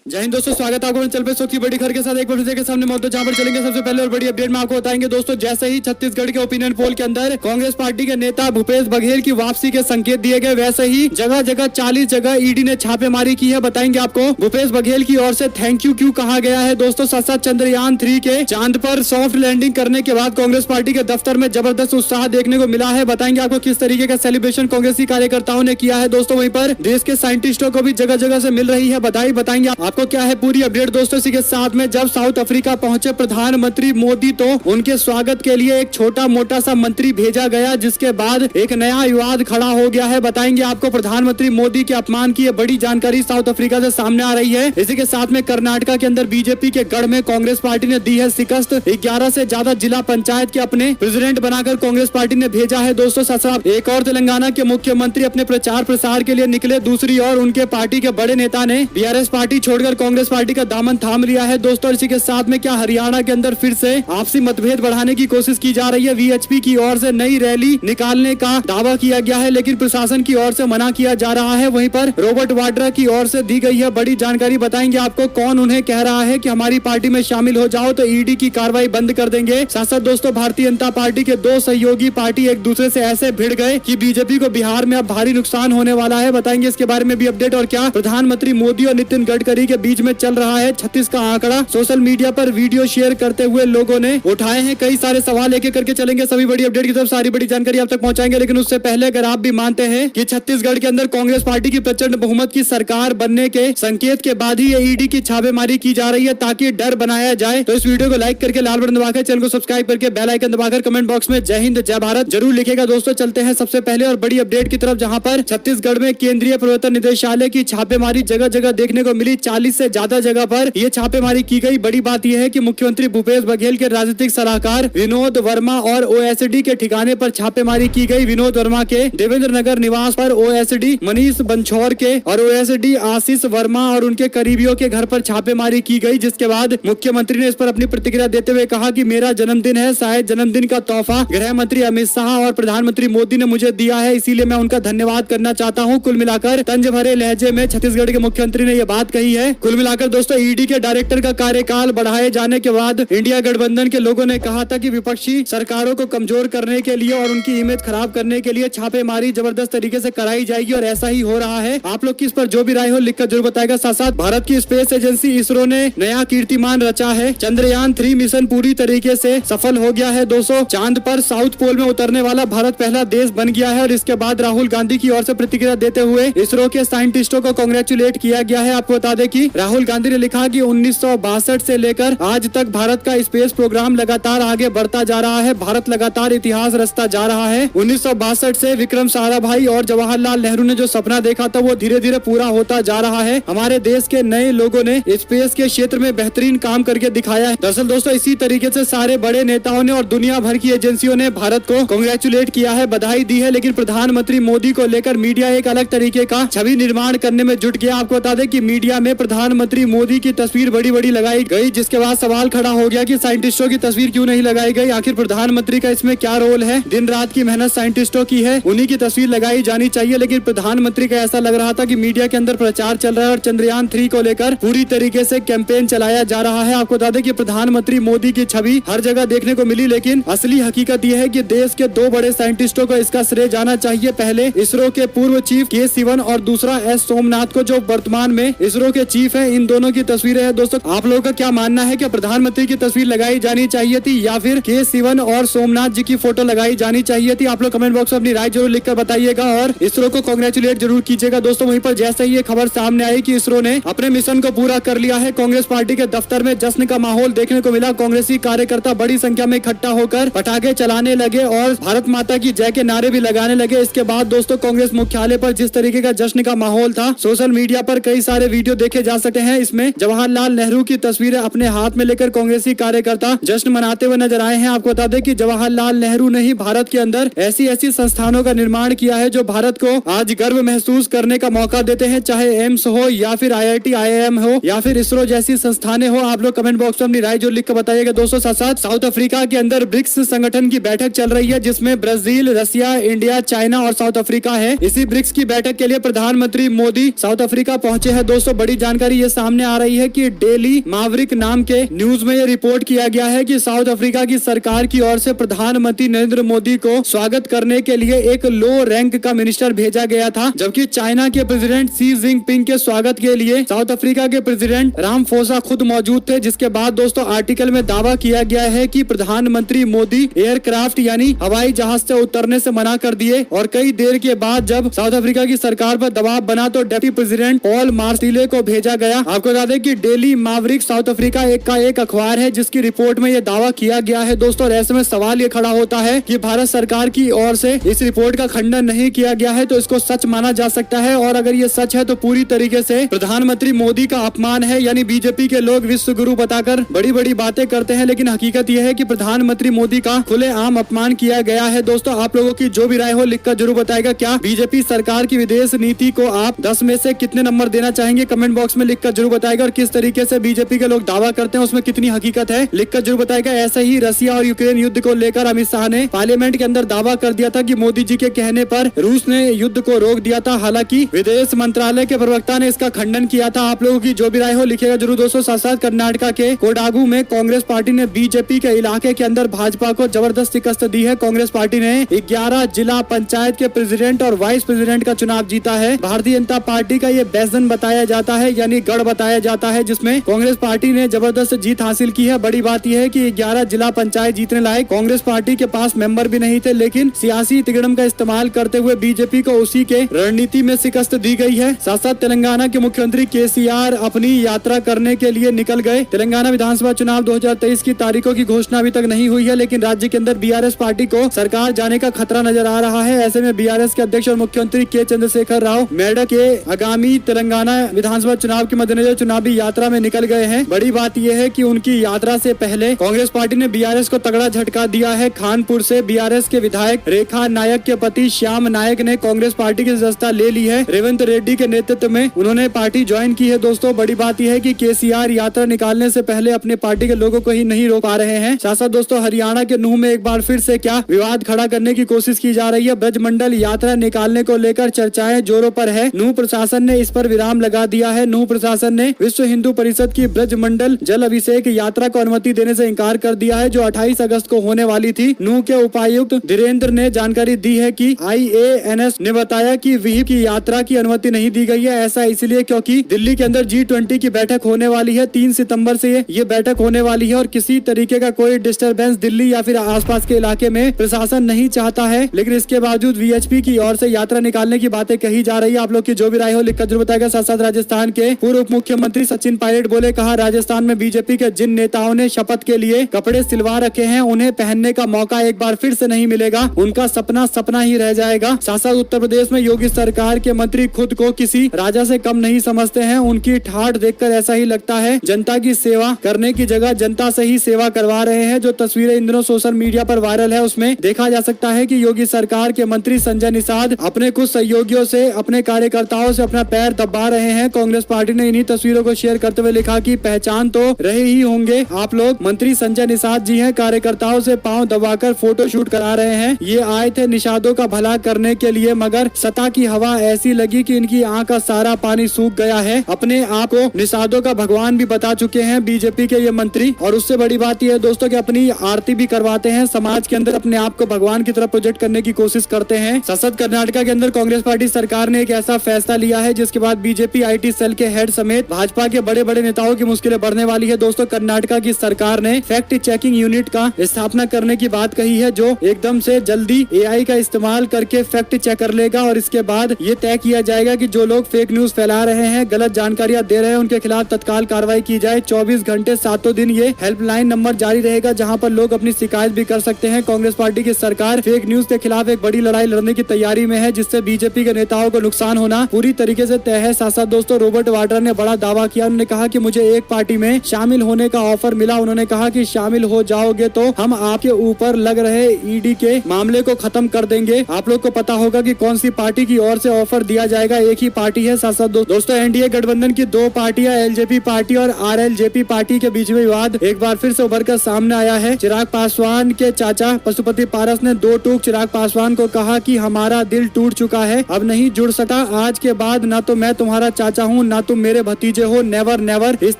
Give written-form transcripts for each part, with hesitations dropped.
जय हिंद दोस्तों, स्वागत है आपको चल पे की बड़ी खबर के साथ एक बार फिर के सामने मौजूद जहां पर चलेंगे। सबसे पहले और बड़ी अपडेट में आपको बताएंगे दोस्तों, जैसे ही छत्तीसगढ़ के ओपिनियन पोल के अंदर कांग्रेस पार्टी के नेता भूपेश बघेल की वापसी के संकेत दिए गए, वैसे ही जगह जगह 40 जगह ईडी ने छापेमारी की है। बताएंगे आपको भूपेश बघेल की ओर से थैंक यू क्यों कहा गया है दोस्तों। साथ साथ चंद्रयान 3 के चांद पर सॉफ्ट लैंडिंग करने के बाद कांग्रेस पार्टी के दफ्तर में जबरदस्त उत्साह देखने को मिला है। बताएंगे आपको किस तरीके का सेलिब्रेशन कांग्रेसी कार्यकर्ताओं ने किया है दोस्तों। वहीं पर देश के साइंटिस्टों को भी जगह जगह से मिल रही है बधाई। बताएंगे आपको क्या है पूरी अपडेट दोस्तों। इसी के साथ में जब साउथ अफ्रीका पहुंचे प्रधानमंत्री मोदी तो उनके स्वागत के लिए एक छोटा मोटा सा मंत्री भेजा गया, जिसके बाद एक नया विवाद खड़ा हो गया है। बताएंगे आपको प्रधानमंत्री मोदी के अपमान की बड़ी जानकारी साउथ अफ्रीका से सामने आ रही है। इसी के साथ में कर्नाटका के अंदर बीजेपी के गढ़ में कांग्रेस पार्टी ने दी है शिकस्त। 11 से ज्यादा जिला पंचायत के अपने प्रेसिडेंट बनाकर कांग्रेस पार्टी ने भेजा है दोस्तों। साथ एक और तेलंगाना के मुख्यमंत्री अपने प्रचार प्रसार के लिए निकले, दूसरी ओर उनके पार्टी के बड़े नेता ने बीआरएस पार्टी छोड़कर कांग्रेस पार्टी का दामन थाम लिया है दोस्तों। इसी के साथ में क्या हरियाणा के अंदर फिर से आपसी मतभेद बढ़ाने की कोशिश की जा रही है। वीएचपी की ओर से नई रैली निकालने का दावा किया गया है, लेकिन प्रशासन की ओर से मना किया जा रहा है। वहीं पर रॉबर्ट वाड्रा की ओर से दी गई है बड़ी जानकारी। बताएंगे आपको कौन उन्हें कह रहा है कि हमारी पार्टी में शामिल हो जाओ तो ईडी की कार्रवाई बंद कर देंगे। साथ साथ दोस्तों भारतीय जनता पार्टी के दो सहयोगी पार्टी एक दूसरे से ऐसे भिड़ गए कि बीजेपी को बिहार में अब भारी नुकसान होने वाला है। बताएंगे इसके बारे में भी अपडेट। और क्या प्रधानमंत्री मोदी और नितिन गडकरी के बीच में चल रहा है 36 का आंकड़ा। सोशल मीडिया पर वीडियो शेयर करते हुए लोगों ने उठाए हैं कई सारे सवाल। एक एक करके चलेंगे, सभी बड़ी अपडेट की तरफ सारी बड़ी जानकारी आप तक पहुंचाएंगे। लेकिन उससे पहले अगर आप भी मानते हैं कि छत्तीसगढ़ के अंदर कांग्रेस पार्टी की प्रचंड बहुमत की सरकार बनने के संकेत के बाद ही ईडी की छापेमारी की जा रही है ताकि डर बनाया जाए, तो इस वीडियो को लाइक करके लाल बटन दबाकर चैनल को सब्सक्राइब करके बेल आइकन दबाकर कमेंट बॉक्स में जय हिंद जय भारत जरूर लिखेगा दोस्तों। चलते हैं सबसे पहले और बड़ी अपडेट की तरफ, जहां पर छत्तीसगढ़ में केंद्रीय प्रवर्तन निदेशालय की छापेमारी जगह जगह देखने को मिली। 40 से ज्यादा जगह पर यह छापेमारी की गई। बड़ी बात यह है कि मुख्यमंत्री भूपेश बघेल के राजनीतिक सलाहकार विनोद वर्मा और ओएसडी के ठिकाने पर छापेमारी की गई। विनोद वर्मा के देवेंद्र नगर निवास पर, ओएसडी मनीष बंछौर के और ओएसडी आशीष वर्मा और उनके करीबियों के घर पर छापेमारी की गई। जिसके बाद मुख्यमंत्री ने इस पर अपनी प्रतिक्रिया देते हुए कहा कि मेरा जन्मदिन है, शायद जन्मदिन का तोहफा गृह मंत्री अमित शाह और प्रधानमंत्री मोदी ने मुझे दिया है, इसीलिए मैं उनका धन्यवाद करना चाहता हूँ। कुल मिलाकर तंज भरे लहजे में छत्तीसगढ़ के मुख्यमंत्री ने यह बात कही है। कुल मिलाकर दोस्तों ईडी के डायरेक्टर का कार्यकाल बढ़ाए जाने के बाद इंडिया गठबंधन के लोगों ने कहा था कि विपक्षी सरकारों को कमजोर करने के लिए और उनकी इमेज खराब करने के लिए छापेमारी जबरदस्त तरीके से कराई जाएगी, और ऐसा ही हो रहा है। आप लोग की इस पर जो भी राय हो लिखकर जरूर बताएगा। साथ साथ भारत की स्पेस एजेंसी इसरो ने नया कीर्तिमान रचा है। चंद्रयान 3 मिशन पूरी तरीके से सफल हो गया है दोस्तों। चांद पर साउथ पोल में उतरने वाला भारत पहला देश बन गया है। और इसके बाद राहुल गांधी की ओर से प्रतिक्रिया देते हुए इसरो के साइंटिस्टों को कांग्रेचुलेट किया गया है। आपको बता दें कि राहुल गांधी ने लिखा कि 1962 से लेकर आज तक भारत का स्पेस प्रोग्राम लगातार आगे बढ़ता जा रहा है। भारत लगातार इतिहास रचता जा रहा है। 1962 से विक्रम साराभाई और जवाहरलाल नेहरू ने जो सपना देखा था वो धीरे धीरे पूरा होता जा रहा है। हमारे देश के नए लोगों ने स्पेस के क्षेत्र में बेहतरीन काम करके दिखाया है। दरअसल दोस्तों इसी तरीके से सारे बड़े नेताओं ने और दुनिया भर की एजेंसियों ने भारत को कांग्रेचुलेट किया है, बधाई दी है। लेकिन प्रधानमंत्री मोदी को लेकर मीडिया एक अलग तरीके का छवि निर्माण करने में जुट गया। आपको बता दें कि मीडिया में प्रधानमंत्री मोदी की तस्वीर बड़ी बड़ी लगाई गई, जिसके बाद सवाल खड़ा हो गया कि साइंटिस्टों की तस्वीर क्यों नहीं लगाई गई। आखिर प्रधानमंत्री का इसमें क्या रोल है। दिन रात की मेहनत साइंटिस्टों की है, उन्हीं की तस्वीर लगाई जानी चाहिए। लेकिन प्रधानमंत्री का ऐसा लग रहा था कि मीडिया के अंदर प्रचार चल रहा है और चंद्रयान 3 को लेकर पूरी तरीके से कैंपेन चलाया जा रहा है। आपको बता दें कि प्रधानमंत्री मोदी की छवि हर जगह देखने को मिली, लेकिन असली हकीकत यह है कि देश के दो बड़े साइंटिस्टों को इसका श्रेय जाना चाहिए। पहले इसरो के पूर्व चीफ के सिवन और दूसरा एस सोमनाथ को, जो वर्तमान में इसरो के चीफ है। इन दोनों की तस्वीरें हैं दोस्तों। आप लोगों का क्या मानना है कि प्रधानमंत्री की तस्वीर लगाई जानी चाहिए थी या फिर के सिवन और सोमनाथ जी की फोटो लगाई जानी चाहिए थी? आप लोग कमेंट बॉक्स में अपनी राय जरूर लिखकर बताइएगा और इसरो को कांग्रेचुलेट जरूर कीजिएगा दोस्तों। वहीं पर जैसे ही ये खबर सामने आई कि इसरो ने अपने मिशन को पूरा कर लिया है, कांग्रेस पार्टी के दफ्तर में जश्न का माहौल देखने को मिला। कांग्रेसी कार्यकर्ता बड़ी संख्या में इकट्ठा होकर पटाखे चलाने लगे और भारत माता की जय के नारे भी लगाने लगे। इसके बाद दोस्तों कांग्रेस मुख्यालय पर जिस तरीके का जश्न का माहौल था, सोशल मीडिया पर कई सारे वीडियो देखे जा सकते हैं। इसमें जवाहरलाल नेहरू की तस्वीरें अपने हाथ में लेकर कांग्रेसी कार्यकर्ता जश्न मनाते हुए नजर आए हैं। आपको बता दें कि जवाहरलाल नेहरू ने ही भारत के अंदर ऐसी ऐसी संस्थानों का निर्माण किया है जो भारत को आज गर्व महसूस करने का मौका देते हैं, चाहे एम्स हो या फिर IIT IIM हो या फिर इसरो जैसी संस्थानें हो। आप लोग कमेंट बॉक्स में अपनी राय जो लिख कर बताइएगा दोस्तों। साथ साथ साउथ अफ्रीका के अंदर ब्रिक्स संगठन की बैठक चल रही है, जिसमें ब्राजील, रसिया, इंडिया, चाइना और साउथ अफ्रीका है। इसी ब्रिक्स की बैठक के लिए प्रधानमंत्री मोदी साउथ अफ्रीका पहुंचे हैं दोस्तों। बड़ी जानकारी ये सामने आ रही है कि डेली मावरिक नाम के न्यूज में ये रिपोर्ट किया गया है कि साउथ अफ्रीका की सरकार की ओर से प्रधानमंत्री नरेंद्र मोदी को स्वागत करने के लिए एक लो रैंक का मिनिस्टर भेजा गया था, जबकि चाइना के प्रेसिडेंट शी जिनपिंग के स्वागत के लिए साउथ अफ्रीका के प्रेसिडेंट रामफोसा खुद मौजूद थे। जिसके बाद दोस्तों आर्टिकल में दावा किया गया है कि प्रधानमंत्री मोदी एयरक्राफ्ट यानी हवाई जहाज से उतरने से मना कर दिए और कई देर के बाद जब साउथ अफ्रीका की सरकार पर दबाव बना तो डेप्टी प्रेसिडेंट पॉल मार्टिले को भेजा गया। आपको बता दें कि डेली मावरिक साउथ अफ्रीका का एक अखबार है जिसकी रिपोर्ट में यह दावा किया गया है दोस्तों। और ऐसे में सवाल ये खड़ा होता है कि भारत सरकार की ओर से इस रिपोर्ट का खंडन नहीं किया गया है तो इसको सच माना जा सकता है, और अगर ये सच है तो पूरी तरीके से प्रधानमंत्री मोदी का अपमान है। यानी बीजेपी के लोग विश्व गुरु बताकर बड़ी बड़ी बातें करते हैं, लेकिन हकीकत यह है कि प्रधानमंत्री मोदी का खुलेआम अपमान किया गया है। दोस्तों आप लोगों की जो भी राय हो लिखकर जरूर बताएगा। क्या बीजेपी सरकार की विदेश नीति को आप 10 में से कितने नंबर देना चाहेंगे? कमेंट बॉक्स में लिखकर जरूर बताएगा। और किस तरीके से बीजेपी के लोग दावा करते हैं उसमें कितनी हकीकत है लिखकर जरूर बताएगा। ऐसे ही रसिया और यूक्रेन युद्ध को लेकर अमित शाह ने पार्लियामेंट के अंदर दावा कर दिया था कि मोदी जी के कहने पर रूस ने युद्ध को रोक दिया था। हालांकि विदेश मंत्रालय के प्रवक्ता ने इसका खंडन किया था। आप लोगों की जो भी राय हो लिखेगा जरूर दोस्तों। साथ साथ कर्नाटका के कोडागू में कांग्रेस पार्टी ने बीजेपी के इलाके के अंदर भाजपा को जबरदस्त शिकस्त दी है। कांग्रेस पार्टी ने 11 जिला पंचायत के प्रेसिडेंट और वाइस प्रेसिडेंट का चुनाव जीता है। भारतीय जनता पार्टी का ये बेसन बताया जाता है यानी गढ़ बताया जाता है, जिसमें कांग्रेस पार्टी ने जबरदस्त जीत हासिल की है। बड़ी बात यह है कि 11 जिला पंचायत जीतने लायक कांग्रेस पार्टी के पास मेंबर भी नहीं थे, लेकिन सियासी तिकड़म का इस्तेमाल करते हुए बीजेपी को उसी के रणनीति में शिकस्त दी गई है। साथ साथ तेलंगाना के मुख्यमंत्री केसीआर अपनी यात्रा करने के लिए निकल गए। तेलंगाना विधानसभा चुनाव 2023 की तारीखों की घोषणा अभी तक नहीं हुई है, लेकिन राज्य के अंदर बीआरएस पार्टी को सरकार जाने का खतरा नजर आ रहा है। ऐसे में बीआरएस के अध्यक्ष और मुख्यमंत्री के चंद्रशेखर राव मेडक के आगामी तेलंगाना विधानसभा चुनाव के मद्देनजर चुनावी यात्रा में निकल गए हैं। बड़ी बात यह है कि उनकी यात्रा से पहले कांग्रेस पार्टी ने बीआरएस को तगड़ा झटका दिया है। खानपुर से बीआरएस के विधायक रेखा नायक के पति श्याम नायक ने कांग्रेस पार्टी की सदस्यता ले ली है। रेवंत रेड्डी के नेतृत्व में उन्होंने पार्टी ज्वाइन की है। दोस्तों बड़ी बात यह है कि केसीआर यात्रा निकालने से पहले अपने पार्टी के लोगों को ही नहीं रोक पा रहे हैं। साथ साथ दोस्तों हरियाणा के नूह में एक बार फिर से क्या विवाद खड़ा करने की कोशिश की जा रही है। ब्रजमंडल यात्रा निकालने को लेकर चर्चाएं जोरों पर है। नूह प्रशासन ने इस पर विराम लगा दिया है। नूह प्रशासन ने विश्व हिंदू परिषद की ब्रजमंडल जल अभिषेक यात्रा को अनुमति देने से इंकार कर दिया है, जो 28 अगस्त को होने वाली थी। नूह के उपायुक्त धीरेन्द्र ने जानकारी दी है कि IANS ने बताया कि विहिप की यात्रा की अनुमति नहीं दी गई है। ऐसा इसलिए क्योंकि दिल्ली के अंदर G20 की बैठक होने वाली है। 3 सितंबर से ये बैठक होने वाली है और किसी तरीके का कोई डिस्टरबेंस दिल्ली या फिर आसपास के इलाके में प्रशासन नहीं चाहता है, लेकिन इसके बावजूद VHP की ओर से यात्रा निकालने की बातें कही जा रही है। आप लोग की जो भी राय हो लिखकर जरूर बताएगा। साथ साथ राजस्थान के पूर्व उप मुख्यमंत्री सचिन पायलट बोले, कहा राजस्थान में बीजेपी के जिन नेताओं ने शपथ के लिए कपड़े सिलवा रखे हैं उन्हें पहनने का मौका एक बार फिर से नहीं मिलेगा। उनका सपना सपना ही रह जाएगा। साथ साथ उत्तर प्रदेश में योगी सरकार के मंत्री खुद को किसी राजा से कम नहीं समझते हैं। उनकी ठाठ देखकर ऐसा ही लगता है जनता की सेवा करने की जगह जनता से ही सेवा करवा रहे हैं। जो तस्वीरें इन दिनों सोशल मीडिया पर वायरल है उसमें देखा जा सकता है कि योगी सरकार के मंत्री संजय निषाद अपने कुछ सहयोगियों से अपने कार्यकर्ताओं से अपना पैर दबा रहे हैं। कांग्रेस पार्टी ने इन्हीं तस्वीरों को शेयर करते हुए लिखा कि पहचान तो रहे ही होंगे आप लोग, मंत्री संजय निषाद जी हैं। कार्यकर्ताओं से पांव दबाकर फोटो शूट करा रहे हैं। ये आए थे निषादों का भला करने के लिए, मगर सतह की हवा ऐसी लगी कि इनकी आंख का सारा पानी सूख गया है। अपने आप को निषादों का भगवान भी बता चुके हैं बीजेपी के ये मंत्री। और उससे बड़ी बात यह है दोस्तों कि अपनी आरती भी करवाते हैं। समाज के अंदर अपने आप को भगवान की तरफ प्रोजेक्ट करने की कोशिश करते हैं। सशक्त कर्नाटका के अंदर कांग्रेस पार्टी सरकार ने एक ऐसा फैसला लिया है जिसके बाद बीजेपी IT सेल के हेड समेत भाजपा के बड़े बड़े नेताओं की मुश्किलें बढ़ने वाली है। दोस्तों कर्नाटका की सरकार ने फैक्ट चेकिंग यूनिट का स्थापना करने की बात कही है, जो एकदम से जल्दी AI का इस्तेमाल करके फैक्ट चेक कर लेगा और इसके बाद ये तय किया जाएगा कि जो लोग फेक न्यूज फैला रहे हैं, गलत जानकारियां दे रहे हैं, उनके खिलाफ तत्काल कार्रवाई की जाए। 24 घंटे 7 दिन ये हेल्पलाइन नंबर जारी रहेगा जहां पर लोग अपनी शिकायत भी कर सकते हैं। कांग्रेस पार्टी की सरकार फेक न्यूज के खिलाफ एक बड़ी लड़ाई लड़ने की तैयारी में है, जिससे बीजेपी के नेताओं को नुकसान होना पूरी तरीके से तय है। साथ साथ दोस्तों रॉबर्ट वाड्रा ने बड़ा दावा किया। उन्होंने कहा कि मुझे एक पार्टी में शामिल होने का ऑफर मिला। उन्होंने कहा कि शामिल हो जाओगे तो हम आपके ऊपर लग रहे ED के मामले को खत्म कर देंगे। आप लोग को पता होगा कि कौन सी पार्टी की ओर से ऑफर दिया जाएगा। एक ही पार्टी है। साथ साथ दोस्तों NDA गठबंधन की 2 पार्टियां LJP पार्टी और RLJP पार्टी के बीच में विवाद एक बार फिर से उभर कर सामने आया है। चिराग पासवान के चाचा पशुपति पारस ने 2 टूक चिराग पासवान को कहा कि हमारा दिल टूट चुका है, अब नहीं जुड़ सका। आज के बाद ना तो मैं तुम्हारा चाचा हूँ ना तुम मेरे भतीजे हो, नेवर नेवर, इस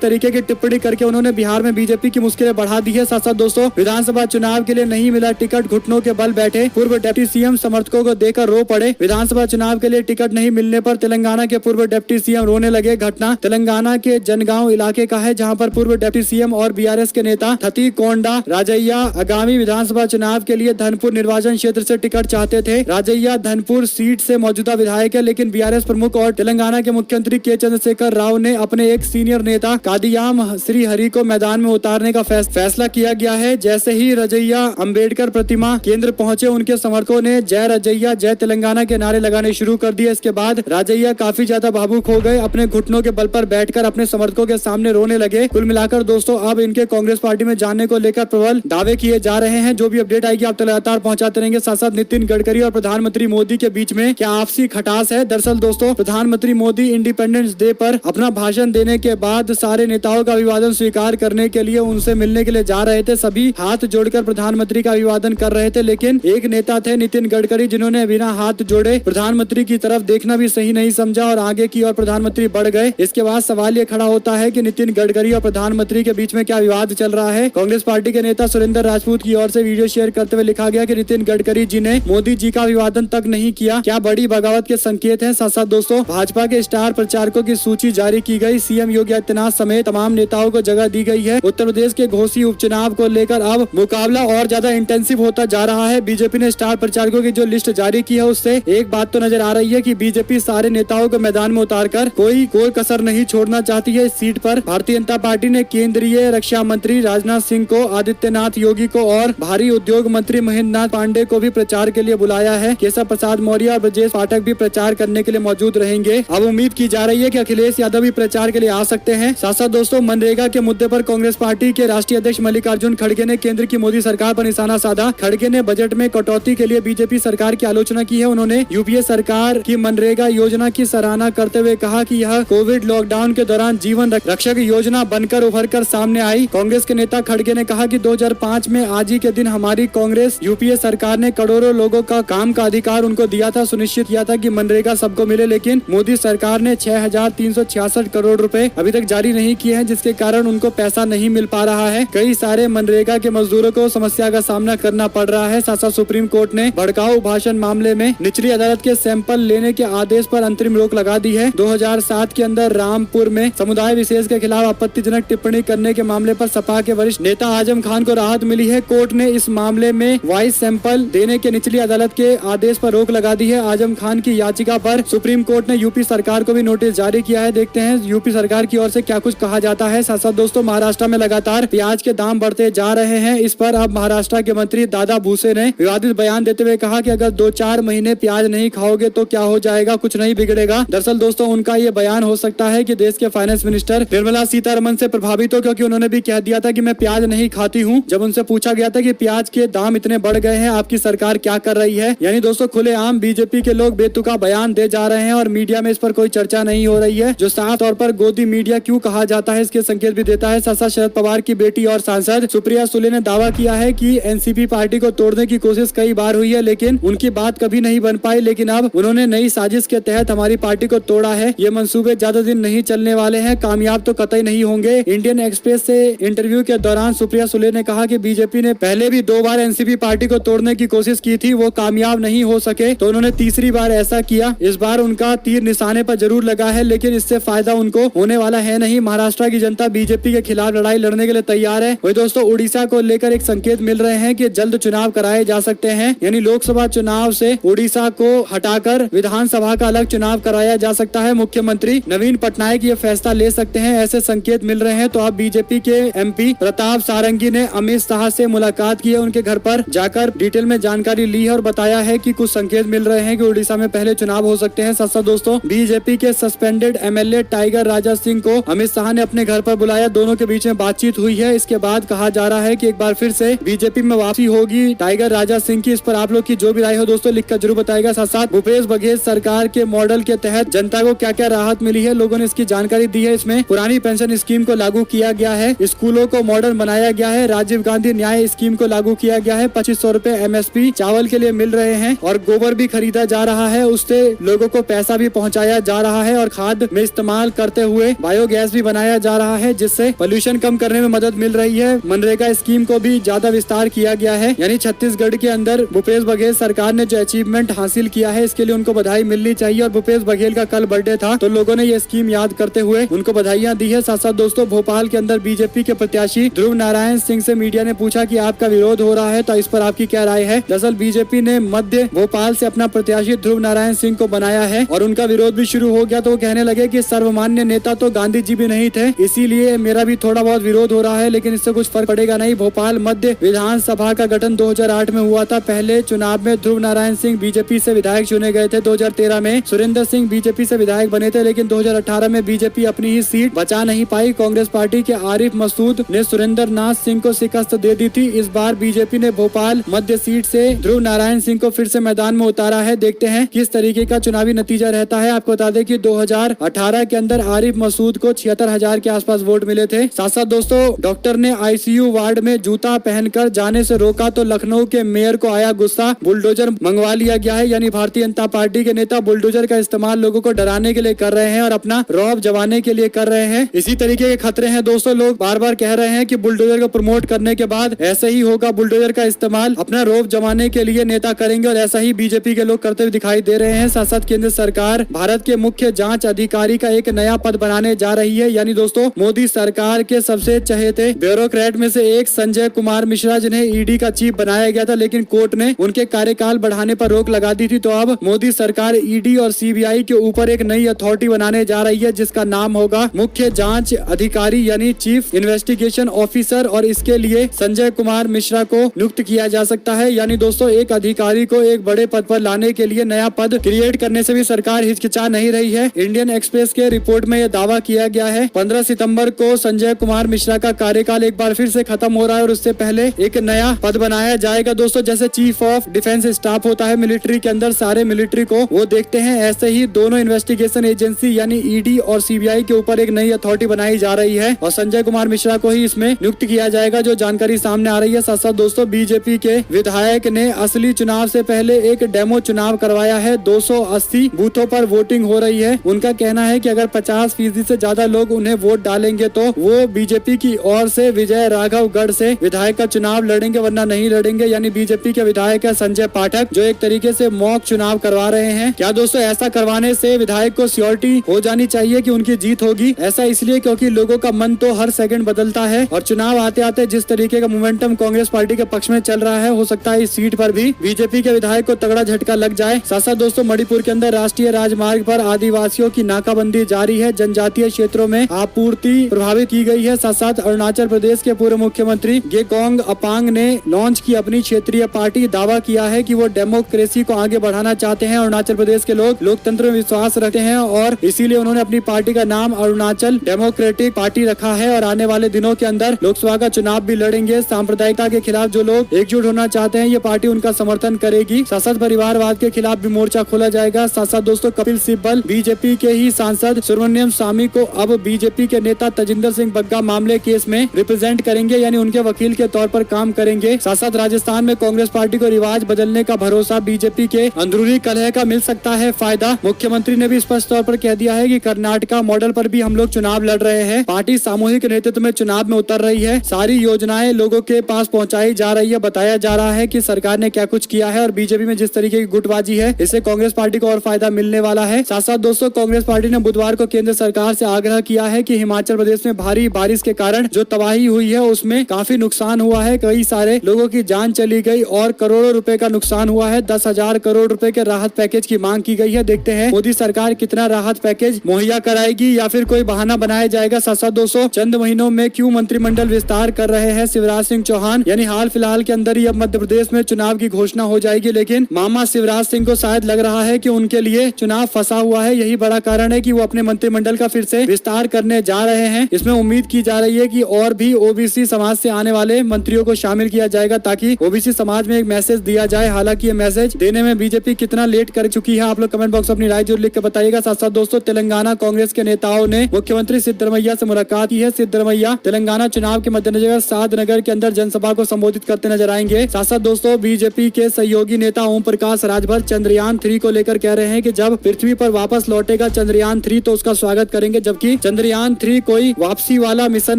तरीके की टिप्पणी करके उन्होंने बिहार में बीजेपी की मुश्किलें बढ़ा दी है। साथ साथ दोस्तों विधानसभा चुनाव के लिए नहीं मिला टिकट, घुटनों के बल बैठे पूर्व डिप्टी सीएम समर्थकों को देकर रो पड़े। विधानसभा चुनाव के लिए टिकट नहीं मिलने पर तेलंगाना के पूर्व डिप्टी सीएम रोने लगे। घटना तेलंगाना के जनगांव इलाके का है, जहां पर पूर्व डिप्टी सीएम और बीआरएस के नेता थती कोंडा राजैया आगामी विधानसभा चुनाव के लिए धनपुर निर्वाचन क्षेत्र से टिकट चाहते थे। राजैया धनपुर सीट से मौजूदा विधायक है, लेकिन बीआरएस प्रमुख और तेलंगाना के मुख्यमंत्री के चंद्रशेखर राव ने अपने एक सीनियर नेता कादियाम श्रीहरि को मैदान में उतारने का फैसला किया गया है। जैसे ही रजैया अंबेडकर प्रतिमा केंद्र पहुंचे, उनके समर्थकों ने जय रजैया जय तेलंगाना के नारे लगाने शुरू कर दिए। इसके बाद राजैया काफी ज्यादा भावुक हो गए, अपने घुटनों के बल पर बैठकर अपने समर्थकों के सामने रोने लगे। कुल मिलाकर दोस्तों अब इनके कांग्रेस पार्टी में जाने को लेकर प्रबल दावे किए जा रहे हैं। जो भी अपडेट आएगी आप लगातार पहुंचाते रहेंगे। साथ साथ नितिन गडकरी और प्रधानमंत्री मोदी के बीच में क्या आपसी खटास है? दरअसल दोस्तों प्रधानमंत्री मोदी इंडिपेंडेंस डे पर अपना भाषण देने के बाद सारे नेताओं का अभिवादन स्वीकार करने के लिए उनसे मिलने के लिए जा रहे थे। सभी हाथ जोड़कर प्रधानमंत्री का अभिवादन कर रहे थे, लेकिन एक नेता थे नितिन गडकरी, जिन्होंने बिना हाथ जोड़े प्रधानमंत्री की तरफ देखना भी सही नहीं समझा और आगे की ओर प्रधानमंत्री बढ़ गए। इसके बाद सवाल ये खड़ा होता है कि नितिन गडकरी और प्रधानमंत्री के बीच में क्या विवाद चल रहा है? कांग्रेस पार्टी के नेता सुरेंद्र राजपूत की ओर से वीडियो शेयर करते हुए लिखा गया कि नितिन गडकरी जी ने मोदी जी का अभिवादन तक नहीं किया, क्या बड़ी बगावत के संकेत हैं? साथ साथ दोस्तों भाजपा के स्टार प्रचारकों की सूची जारी की गई। सीएम योगी आदित्यनाथ समेत तमाम नेताओं को जगह दी गई है। उत्तर प्रदेश के घोसी उपचुनाव को लेकर अब मुकाबला और ज्यादा इंटेंसिव होता जा रहा है। बीजेपी ने स्टार प्रचारकों की जो लिस्ट जारी की है, उससे एक बात तो नजर आ रही है कि बीजेपी सारे नेताओं को मैदान में उतारकर कोई कसर नहीं छोड़ना चाहती है। इस सीट पर भारतीय जनता पार्टी ने केंद्रीय रक्षा मंत्री राजनाथ सिंह को, आदित्यनाथ योगी को और भारी उद्योग मंत्री महेंद्र नाथ पांडे को भी प्रचार के लिए बुलाया है। केशव प्रसाद मौर्य और ब्रजेश पाठक भी प्रचार करने के लिए मौजूद रहेंगे। अब उम्मीद की जा रही है कि अखिलेश यादव भी प्रचार के लिए आ सकते हैं। साथ साथ दोस्तों मनरेगा के मुद्दे पर कांग्रेस पार्टी के राष्ट्रीय अध्यक्ष मल्लिकार्जुन खड़गे ने केंद्र की मोदी सरकार पर निशाना साधा। खड़गे ने बजट में कटौती के लिए बीजेपी सरकार की आलोचना की है। उन्होंने यूपीए सरकार की मनरेगा योजना की सराहना करते हुए कहा कि यह कोविड लॉकडाउन के दौरान जीवन रक्षक योजना बनकर उभर कर सामने आई। कांग्रेस के नेता खड़गे ने कहा कि 2005 में आज ही के दिन हमारी कांग्रेस यूपीए सरकार ने करोड़ों लोगों का काम का अधिकार उनको दिया था, सुनिश्चित किया था कि मनरेगा सबको मिले, लेकिन मोदी सरकार ने 6,366 करोड़ रुपए अभी तक जारी नहीं किए हैं, जिसके कारण उनको पैसा नहीं मिल पा रहा है। कई सारे मनरेगा के मजदूरों को समस्या का सामना करना पड़ रहा है। साथ साथ सुप्रीम कोर्ट ने भड़काऊ भाषण मामले में निचली अदालत के सैंपल लेने के आदेश पर अंतरिम रोक लगा दी है। 2007 के अंदर रामपुर में समुदाय विशेष के खिलाफ आपत्तिजनक टिप्पणी करने के मामले पर सपा के वरिष्ठ नेता आजम खान को राहत मिली है। कोर्ट ने इस मामले में वॉइस सैंपल देने के निचली अदालत के आदेश पर रोक लगा दी है। आजम खान की याचिका पर सुप्रीम कोर्ट ने यूपी सरकार को भी नोटिस जारी किया है। देखते हैं यूपी सरकार की ओर से क्या कुछ कहा जाता है। साथ साथ दोस्तों महाराष्ट्र में लगातार प्याज के दाम बढ़ते जा रहे हैं। इस पर अब महाराष्ट्र के मंत्री दादा भूसे ने विवादित बयान देते हुए कहा कि अगर 2-4 महीने प्याज नहीं खाओगे तो क्या हो जाएगा, कुछ नहीं बिगड़ेगा। दरअसल दोस्तों उनका ये बयान हो सकता है कि देश के फाइनेंस मिनिस्टर निर्मला सीतारमन से प्रभावित हो, क्योंकि उन्होंने भी कह दिया था कि मैं प्याज नहीं खाती हूँ। जब उनसे पूछा गया था कि प्याज के दाम इतने बढ़ गए हैं, आपकी सरकार क्या कर रही है। यानी दोस्तों खुलेआम बीजेपी के लोग बेतुका बयान दे जा रहे हैं और मीडिया में इस पर कोई चर्चा नहीं हो रही है, जो साफ तौर पर गोदी मीडिया क्यों कहा जाता है इसके संकेत भी देता है। साथ साथ शरद पवार की बेटी और सांसद सुप्रिया सुले ने दावा किया है कि एनसीपी पार्टी को तोड़ने की कोशिश कई बार हुई है, लेकिन उनकी बात कभी नहीं बन पाई। लेकिन अब उन्होंने नई साजिश के तहत हमारी पार्टी को तोड़ा है। ये मंसूबे ज्यादा दिन नहीं चलने वाले हैं, कामयाब तो कतई नहीं होंगे। इंडियन एक्सप्रेस से इंटरव्यू के दौरान सुप्रिया सुले ने कहा कि बीजेपी ने पहले भी 2 बार एनसीपी पार्टी को तोड़ने की कोशिश की थी, वो कामयाब नहीं हो सके, तो उन्होंने तीसरी बार ऐसा किया। इस बार उनका तीर निशाने पर जरूर लगा है, लेकिन इससे फायदा उनको होने वाला है नहीं। महाराष्ट्र की जनता बीजेपी के खिलाफ लड़ाई लड़ने के लिए तैयार है। वही दोस्तों उड़ीसा को लेकर एक संकेत मिल रहे हैं कि जल्द चुनाव कराए जा सकते हैं, यानी लोकसभा चुनाव से उड़ीसा को हटाकर विधानसभा का अलग चुनाव कराया जा सकता है। मुख्यमंत्री नवीन पटनायक ये फैसला ले सकते हैं, ऐसे संकेत मिल रहे हैं। तो अब बीजेपी के एमपी प्रताप सारंगी ने अमित शाह से मुलाकात की है, उनके घर पर जाकर डिटेल में जानकारी ली है और बताया है कि कुछ संकेत मिल रहे हैं कि उड़ीसा में पहले चुनाव हो सकते हैं। साथ साथ दोस्तों बीजेपी के suspended MLA tiger Raja Singh को अमित शाह ने अपने घर पर बुलाया, दोनों के बीच में बातचीत हुई है। इसके बाद कहा जा रहा है कि एक बार फिर से बीजेपी में वापसी होगी टाइगर राजा सिंह की। इस पर आप लोग की जो भी राय हो दोस्तों लिखकर जरूर बताएगा। साथ साथ भूपेश बघेल सरकार के मॉडल के तहत जनता को क्या क्या राहत मिली है, लोगों ने इसकी जानकारी दी है। इसमें पुरानी पेंशन स्कीम को लागू किया गया है, स्कूलों को मॉडर्न बनाया गया है, राजीव गांधी न्याय स्कीम को लागू किया गया है, 2500 रुपए एमएसपी चावल के लिए मिल रहे हैं और गोबर भी खरीदा जा रहा है, उससे लोगों को पैसा भी पहुंचाया जा रहा है और खाद में इस्तेमाल करते हुए बायोगैस भी बनाया जा रहा है, जिससे पोल्यूशन कम करने में मदद मिल रही है। मनरेगा स्कीम को भी ज्यादा विस्तार किया गया है। यानी छत्तीसगढ़ के अंदर भूपेश बघेल सरकार ने जो अचीवमेंट हासिल किया है, इसके लिए उनको बधाई मिलनी चाहिए। और भूपेश बघेल का कल बर्थडे था, तो लोगों ने ये स्कीम याद करते हुए उनको बधाइयां दी है। साथ साथ दोस्तों, भोपाल के अंदर बीजेपी के प्रत्याशी ध्रुव नारायण सिंह से मीडिया ने पूछा कि आपका विरोध हो रहा है, तो इस पर आपकी क्या राय है। दरअसल बीजेपी ने मध्य भोपाल से अपना प्रत्याशी ध्रुव नारायण सिंह को बनाया है और उनका विरोध भी शुरू हो गया। तो वो कहने लगे कि सर्वमान्य नेता तो गांधी जी भी नहीं थे, इसीलिए मेरा भी थोड़ा बहुत विरोध हो रहा है, लेकिन इससे कुछ फर्क पड़ेगा नहीं। भोपाल मध्य विधानसभा का गठन 2008 में हुआ था। पहले चुनाव में ध्रुव नारायण सिंह बीजेपी से विधायक चुने गए थे। 2013 में सुरेंद्र सिंह बीजेपी से विधायक बने थे, लेकिन 2018 में बीजेपी अपनी ही सीट बचा नहीं पाई। कांग्रेस पार्टी के आरिफ मसूद ने सुरेंद्र नाथ सिंह को शिकस्त दे दी थी। इस बार बीजेपी ने भोपाल मध्य सीट से ध्रुव नारायण सिंह को फिर से मैदान में उतारा है। देखते हैं किस तरीके का चुनावी नतीजा रहता है। आपको बता दें कि 2018 के अंदर आरिफ मसूद को 76,000 के आसपास वोट मिले थे। साथ साथ दोस्तों, डॉक्टर ने आईसीयू वार्ड में जूता पहनकर जाने से रोका तो लखनऊ के मेयर को आया गुस्सा, बुलडोजर मंगवा लिया गया है। यानी भारतीय जनता पार्टी के नेता बुलडोजर का इस्तेमाल लोगों को डराने के लिए कर रहे हैं और अपना रौब जमाने के लिए कर रहे हैं। इसी तरीके के खतरे हैं दोस्तों। लोग बार बार कह रहे हैं कि बुलडोजर को प्रमोट करने के बाद ऐसे ही होगा, बुलडोजर का इस्तेमाल अपना रौब जमाने के लिए नेता करेंगे और ऐसा ही बीजेपी के लोग करते हुए दिखाई दे रहे हैं। साथ साथ केंद्र सरकार भारत के मुख्य जांच अधिकारी का एक नया पद बनाने जा रही है। यानी दोस्तों, मोदी सरकार के सबसे चहेते ब्यूरोक्रेट में से एक संजय कुमार मिश्रा, जिन्हें ईडी का चीफ बनाया गया था, लेकिन कोर्ट ने उनके कार्यकाल बढ़ाने पर रोक लगा दी थी। तो अब मोदी सरकार ईडी और सीबीआई के ऊपर एक नई अथॉरिटी बनाने जा रही है, जिसका नाम होगा मुख्य जांच अधिकारी यानी चीफ इन्वेस्टिगेशन ऑफिसर। और इसके लिए संजय कुमार मिश्रा को नियुक्त किया जा सकता है। यानी दोस्तों, एक अधिकारी को एक बड़े पद पर लाने के लिए नया पद क्रिएट करने से भी सरकार हिचकिचा नहीं रही है। इंडियन एक्सप्रेस के रिपोर्ट में यह दावा किया गया है 15 सितंबर को संजय कुमार मिश्रा का कार्यकाल एक बार फिर से खत्म हो रहा है और उससे पहले एक नया पद बनाया जाएगा। दोस्तों, जैसे चीफ ऑफ डिफेंस स्टाफ होता है मिलिट्री के अंदर, सारे मिलिट्री को वो देखते हैं, ऐसे ही दोनों इन्वेस्टिगेशन एजेंसी यानी ईडी और सीबीआई के ऊपर एक नई अथॉरिटी बनाई जा रही है और संजय कुमार मिश्रा को ही इसमें नियुक्त किया जाएगा, जो जानकारी सामने आ रही है। साथ साथ दोस्तों, बीजेपी के विधायक ने असली चुनाव से पहले एक डेमो चुनाव करवाया है। 280 बूथों पर वोटिंग हो रही है। उनका कहना है कि अगर 50% से ज्यादा लोग उन्हें वोट डालेंगे तो वो बीजेपी की ओर से विजय राघवगढ़ से विधायक का चुनाव लड़ेंगे, वरना नहीं लड़ेंगे। यानी बीजेपी के विधायक है संजय पाठक, जो एक तरीके से मॉक चुनाव करवा रहे हैं। क्या दोस्तों, ऐसा करवाने से विधायक को श्योरिटी हो जानी चाहिए कि उनकी जीत होगी? ऐसा इसलिए क्योंकि लोगों का मन तो हर सेकंड बदलता है और चुनाव आते आते जिस तरीके का मोमेंटम कांग्रेस पार्टी के पक्ष में चल रहा है, हो सकता है इस सीट पर भी बीजेपी के विधायक को तगड़ा झटका लग जाए। साथ साथ दोस्तों, मणिपुर के अंदर राष्ट्रीय राजमार्ग पर आदिवासियों की नाकाबंदी जारी है। जनजातीय क्षेत्रों में आपूर्ति प्रभावित की गई है। साथ साथ अरुणाचल प्रदेश के पूर्व मुख्यमंत्री गेगोंग अपांग ने लॉन्च की अपनी क्षेत्रीय पार्टी। दावा किया है कि वो डेमोक्रेसी को आगे बढ़ाना चाहते हैं। अरुणाचल प्रदेश के लोग लोकतंत्र में विश्वास रखते हैं और इसीलिए उन्होंने अपनी पार्टी का नाम अरुणाचल डेमोक्रेटिक पार्टी रखा है और आने वाले दिनों के अंदर लोकसभा का चुनाव भी लड़ेंगे। सांप्रदायिकता के खिलाफ जो लोग एकजुट होना चाहते हैं, ये पार्टी उनका समर्थन करेगी। साथ साथ परिवारवाद के खिलाफ भी मोर्चा खोला जाएगा। साथ साथ दोस्तों, कपिल सिब्बल बीजेपी के ही सांसद सुब्रमण्यम स्वामी को अब बीजेपी के नेता तजिंदर सिंह बग्गा मामले केस में रिप्रेजेंट करेंगे, यानी उनके वकील के तौर पर काम करेंगे। साथ साथ राजस्थान में कांग्रेस पार्टी को रिवाज बदलने का भरोसा, बीजेपी के अंदरूनी कलह का मिल सकता है फायदा। मुख्यमंत्री ने भी स्पष्ट तौर पर कह दिया है कि कर्नाटका मॉडल पर भी हम लोग चुनाव लड़ रहे हैं। पार्टी सामूहिक नेतृत्व में चुनाव में उतर रही है। सारी योजनाएं लोगों के पास पहुंचाई जा रही है। बताया जा रहा है कि सरकार ने क्या कुछ किया है और बीजेपी में जिस तरीके की गुटबाजी है, इससे कांग्रेस पार्टी को और फायदा मिलने वाला है। साथ साथ दोस्तों, कांग्रेस पार्टी ने बुधवार को केंद्र सरकार से आग्रह किया है कि हिमाचल प्रदेश में भारी बारिश के कारण जो तबाही हुई है उसमें काफी नुकसान हुआ है। कई सारे लोगों की जान चली गई और करोड़ों रुपए का नुकसान हुआ है। 10,000 करोड़ रुपए के राहत पैकेज की मांग की गई है। देखते हैं मोदी सरकार कितना राहत पैकेज मुहैया कराएगी या फिर कोई बहाना बनाया जाएगा। साथ साथ दोस्तों, चंद महीनों में क्यों मंत्रिमंडल विस्तार कर रहे हैं शिवराज सिंह चौहान, यानी हाल फिलहाल के अंदर ही अब मध्य प्रदेश में चुनाव की घोषणा हो जाएगी। लेकिन मामा शिवराज सिंह को शायद लग रहा है कि उनके लिए चुनाव फंसा हुआ है। यही बड़ा कारण है कि वो अपने मंत्रिमंडल का फिर से विस्तार करने जा रहे हैं। इसमें उम्मीद की जा रही है कि और भी ओबीसी समाज से आने वाले मंत्रियों को शामिल किया जाएगा ताकि ओबीसी समाज में एक मैसेज दिया जाए। हालांकि ये मैसेज देने में बीजेपी कितना लेट कर चुकी है, आप लोग कमेंट बॉक्स अपनी राय जरूर लिख कर बताइएगा। साथ साथ दोस्तों, तेलंगाना कांग्रेस के नेताओं ने मुख्यमंत्री सिद्धरमैया से मुलाकात की है। सिद्धरमैया तेलंगाना चुनाव के मद्देनजर सादनगर के अंदर जनसभा को संबोधित करते नजर आएंगे। साथ साथ दोस्तों, बीजेपी के सहयोगी नेता ओम प्रकाश राजभर चंद्रयान 3 को लेकर कह रहे हैं कि जब पृथ्वी पर वापस लौटेगा चंद्रयान चंद्रयान 3 तो उसका स्वागत करेंगे, जबकि चंद्रयान 3 कोई वापसी वाला मिशन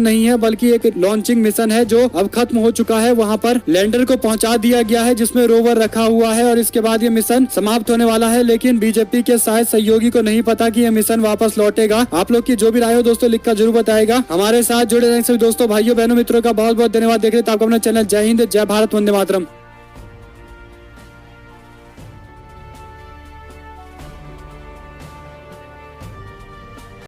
नहीं है बल्कि एक लॉन्चिंग मिशन है जो अब खत्म हो चुका है। वहाँ पर लैंडर को पहुंचा दिया गया है जिसमें रोवर रखा हुआ है और इसके बाद ये मिशन समाप्त होने वाला है। लेकिन बीजेपी के शायद सहयोगी को नहीं पता कि ये मिशन वापस लौटेगा। आप लोग की जो भी राय हो दोस्तों लिखकर जरूर बताएगा। हमारे साथ जुड़े रहें सभी दोस्तों, भाइयों, बहनों, मित्रों का बहुत बहुत धन्यवाद। देख रहे थे आपको अपना चैनल। जय हिंद, जय भारत, वंदे मातरम।